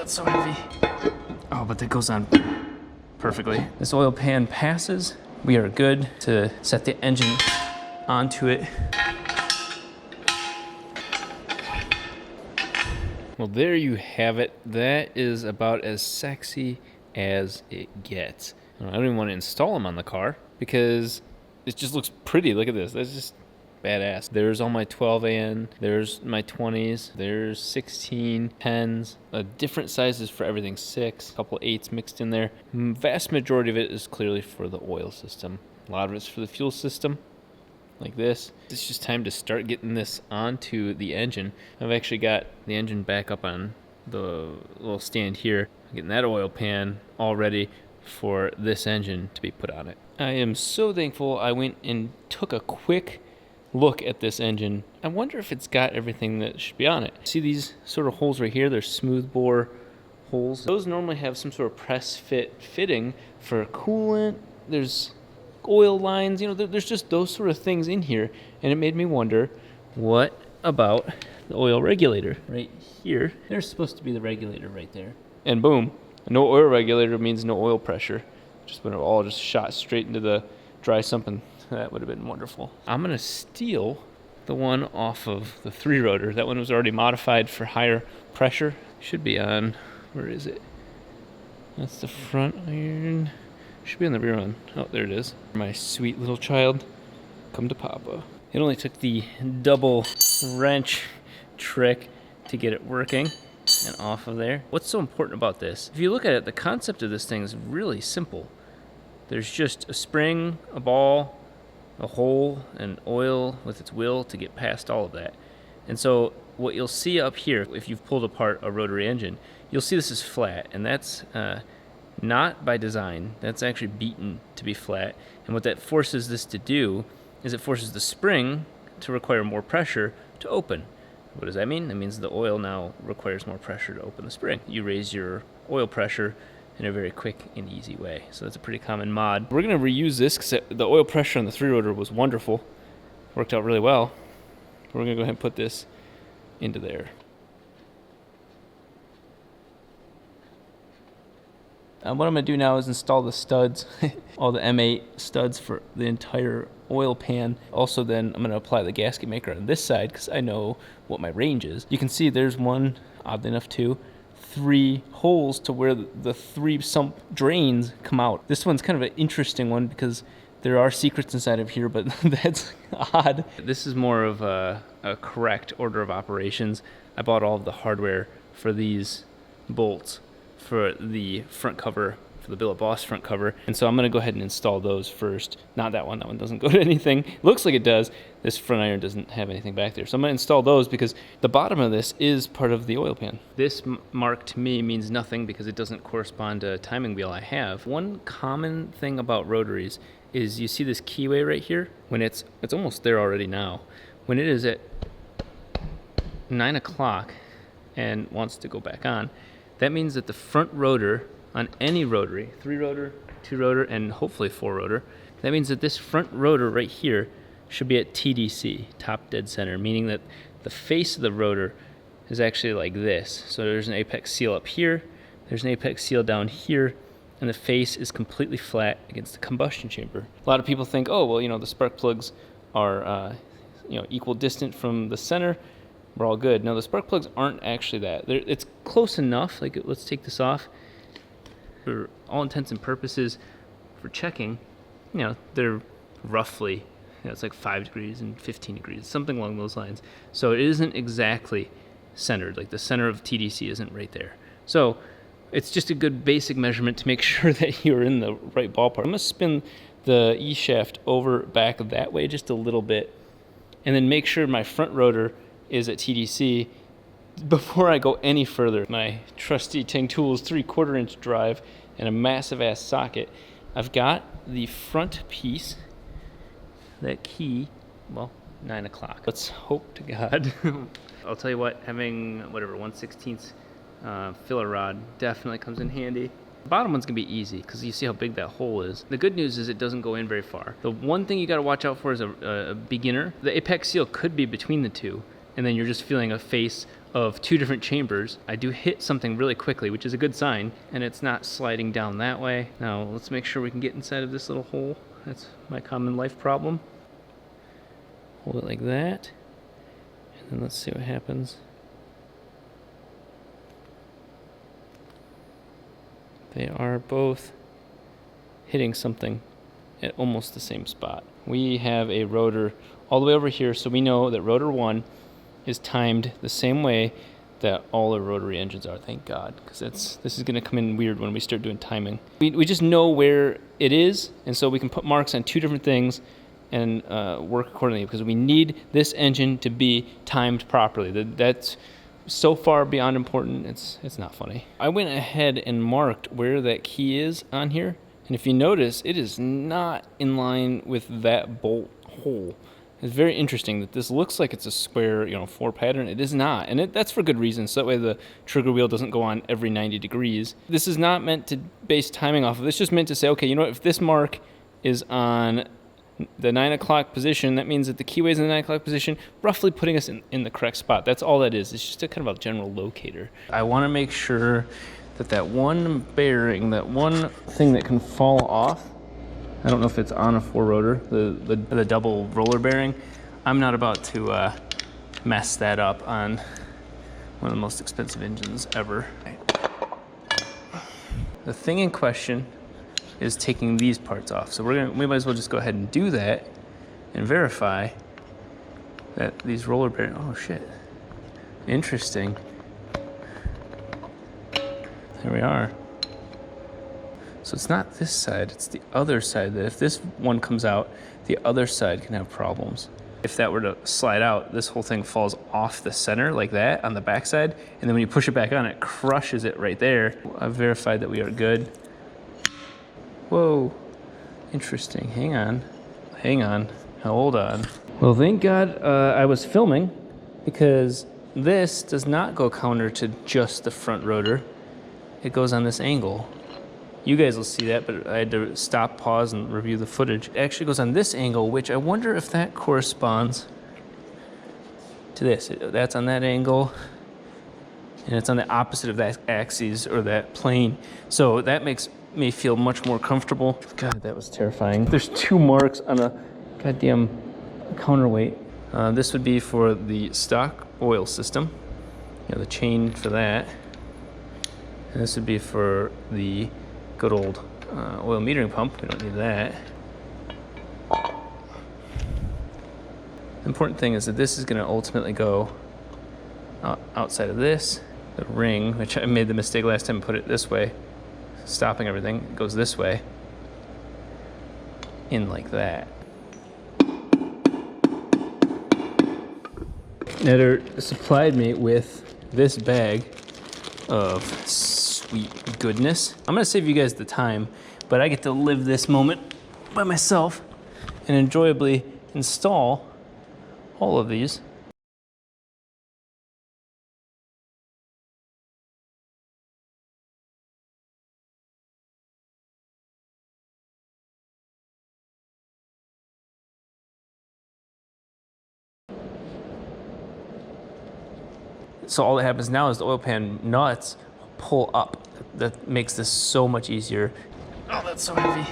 it's so heavy. Oh, but that goes on perfectly. This oil pan passes. We are good to set the engine onto it. Well, there you have it. That is about as sexy as it gets. I don't even want to install them on the car because it just looks pretty. Look at this. That's just badass. There's all my 12AN, there's my 20s, there's 16, 10s, different sizes for everything, 6, a couple 8s mixed in there. Vast majority of it is clearly for the oil system. A lot of it's for the fuel system, like this. It's just time to start getting this onto the engine. I've actually got the engine back up on the little stand here, getting that oil pan all ready for this engine to be put on it. I am so thankful I went and took a quick look at this engine. I wonder if it's got everything that should be on it. See these sort of holes right here? They're smooth bore holes. Those normally have some sort of press fit fitting for coolant. There's oil lines, you know, there's just those sort of things in here. And it made me wonder, what about the oil regulator right here? There's supposed to be the regulator right there. And boom, no oil regulator means no oil pressure. Just would have all just shot straight into the dry sump, and that would have been wonderful. I'm gonna steal the one off of the 3-rotor. That one was already modified for higher pressure. Should be on, where is it? That's the front iron. Should be on the rear one. Oh, there it is. My sweet little child, come to Papa. It only took the double wrench trick to get it working and off of there. What's so important about this? If you look at it, the concept of this thing is really simple. There's just a spring, a ball, a hole, and oil with its will to get past all of that. And so what you'll see up here, if you've pulled apart a rotary engine, you'll see this is flat, and that's not by design. That's actually beaten to be flat. And what that forces this to do is it forces the spring to require more pressure to open. What does that mean? That means the oil now requires more pressure to open the spring. You raise your oil pressure in a very quick and easy way. So that's a pretty common mod. We're gonna reuse this because the oil pressure on the 3-rotor was wonderful. Worked out really well. We're gonna go ahead and put this into there. What I'm gonna do now is install the studs, all the M8 studs for the entire oil pan. Also then I'm gonna apply the gasket maker on this side because I know what my range is. You can see there's one, oddly enough two, 3 holes to where the 3 sump drains come out. This one's kind of an interesting one because there are secrets inside of here, but that's odd. This is more of a correct order of operations. I bought all of the hardware for these bolts for the front cover, for the Billet Boss front cover. And so I'm gonna go ahead and install those first. Not that one doesn't go to anything. Looks like it does. This front iron doesn't have anything back there. So I'm gonna install those because the bottom of this is part of the oil pan. This mark to me means nothing because it doesn't correspond to a timing wheel I have. One common thing about rotaries is you see this keyway right here? When it's almost there already now. When it is at 9 o'clock and wants to go back on, that means that the front rotor on any rotary, 3-rotor, 2-rotor, and hopefully 4-rotor, that means that this front rotor right here should be at TDC, top dead center, meaning that the face of the rotor is actually like this. So there's an apex seal up here, there's an apex seal down here, and the face is completely flat against the combustion chamber. A lot of people think, oh, well, you know, the spark plugs are equal distant from the center, we're all good. No, the spark plugs aren't actually that. It's close enough. Like, let's take this off. For all intents and purposes, for checking, they're roughly, it's like 5 degrees and 15 degrees, something along those lines. So it isn't exactly centered. Like the center of TDC isn't right there. So it's just a good basic measurement to make sure that you're in the right ballpark. I'm gonna spin the E-shaft over back that way just a little bit, and then make sure my front rotor is at TDC before I go any further. My trusty Ting Tools 3/4 inch drive and a massive ass socket. I've got the front piece, that key, well, 9 o'clock. Let's hope to God. I'll tell you what, having whatever 1/16 filler rod definitely comes in handy. The bottom one's gonna be easy because you see how big that hole is. The good news is it doesn't go in very far. The one thing you gotta watch out for is a beginner. The apex seal could be between the two, and then you're just feeling a face of two different chambers. I do hit something really quickly, which is a good sign, and it's not sliding down that way. Now let's make sure we can get inside of this little hole. That's my common life problem. Hold it like that, and then let's see what happens. They are both hitting something at almost the same spot. We have a rotor all the way over here, so we know that rotor 1 is timed the same way that all the rotary engines are, thank God, because this is going to come in weird when we start doing timing. We just know where it is, and so we can put marks on two different things and work accordingly, because we need this engine to be timed properly. That's so far beyond important, it's not funny. I went ahead and marked where that key is on here, and if you notice, it is not in line with that bolt hole. It's very interesting that this looks like it's a square, 4 pattern. It is not, and that's for good reason, so that way the trigger wheel doesn't go on every 90 degrees. This is not meant to base timing off of. It's just meant to say, okay, if this mark is on the 9 o'clock position, that means that the keyway is in the 9 o'clock position, roughly putting us in the correct spot. That's all that is. It's just a kind of a general locator. I want to make sure that one bearing, that one thing that can fall off, I don't know if it's on a 4-rotor, the double roller bearing. I'm not about to mess that up on one of the most expensive engines ever. The thing in question is taking these parts off. So we might as well just go ahead and do that and verify that these roller bearings, oh shit, interesting. There we are. So it's not this side, it's the other side, that if this one comes out, the other side can have problems. If that were to slide out, this whole thing falls off the center like that on the back side, and then when you push it back on, it crushes it right there. I've verified that we are good. Whoa, interesting, hang on, hold on. Well, thank God I was filming, because this does not go counter to just the front rotor. It goes on this angle. You guys will see that, but I had to stop, pause, and review the footage. It actually goes on this angle, which I wonder if that corresponds to this. That's on that angle, and it's on the opposite of that axis or that plane. So that makes me feel much more comfortable. God, that was terrifying. There's 2 marks on a goddamn counterweight. This would be for the stock oil system, the chain for that. And this would be for the good old oil metering pump. We don't need that. The important thing is that this is going to ultimately go outside of this. The ring, which I made the mistake last time, put it this way, stopping everything. It goes this way, in like that. Netter supplied me with this bag of sweet goodness. I'm gonna save you guys the time, but I get to live this moment by myself and enjoyably install all of these. So all that happens now is the oil pan nuts pull up. That makes this so much easier. Oh, that's so heavy.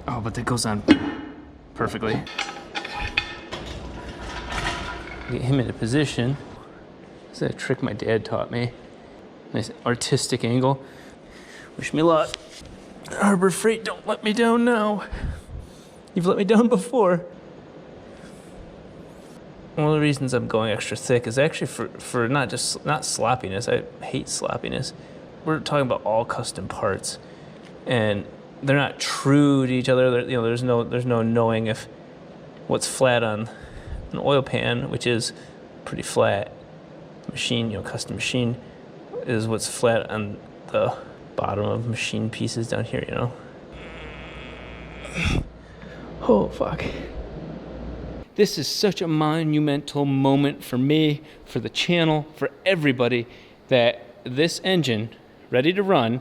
Oh, but that goes on perfectly. Get him into position. This is a trick my dad taught me. Nice artistic angle. Wish me luck. Harbor Freight, don't let me down now. You've let me down before. One of the reasons I'm going extra thick is actually for not sloppiness. I hate sloppiness. We're talking about all custom parts, and they're not true to each other. There's no knowing if what's flat on an oil pan, which is pretty flat, machine, custom machine, is what's flat on the bottom of machine pieces down here. Oh fuck. This is such a monumental moment for me, for the channel, for everybody, that this engine, ready to run,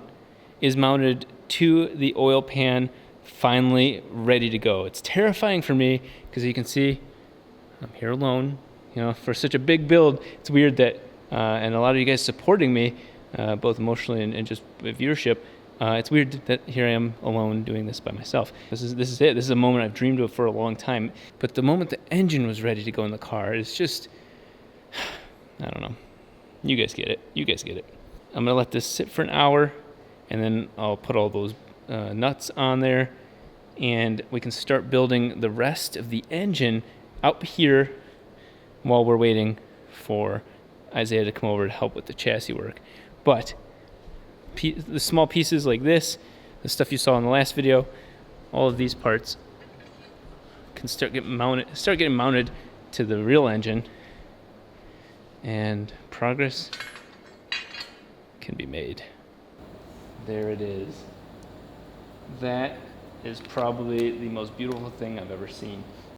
is mounted to the oil pan, finally ready to go. It's terrifying for me, because you can see I'm here alone. You know, for such a big build, it's weird that, and a lot of you guys supporting me, both emotionally and just with viewership, it's weird that here I am alone doing this by myself. This is it. This is a moment I've dreamed of for a long time. But the moment the engine was ready to go in the car, it's just, I don't know. You guys get it. You guys get it. I'm going to let this sit for an hour, and then I'll put all those nuts on there, and we can start building the rest of the engine out here while we're waiting for Isaiah to come over to help with the chassis work. But the small pieces like this, the stuff you saw in the last video, all of these parts can start getting mounted to the real engine, and progress can be made. There it is. That is probably the most beautiful thing I've ever seen.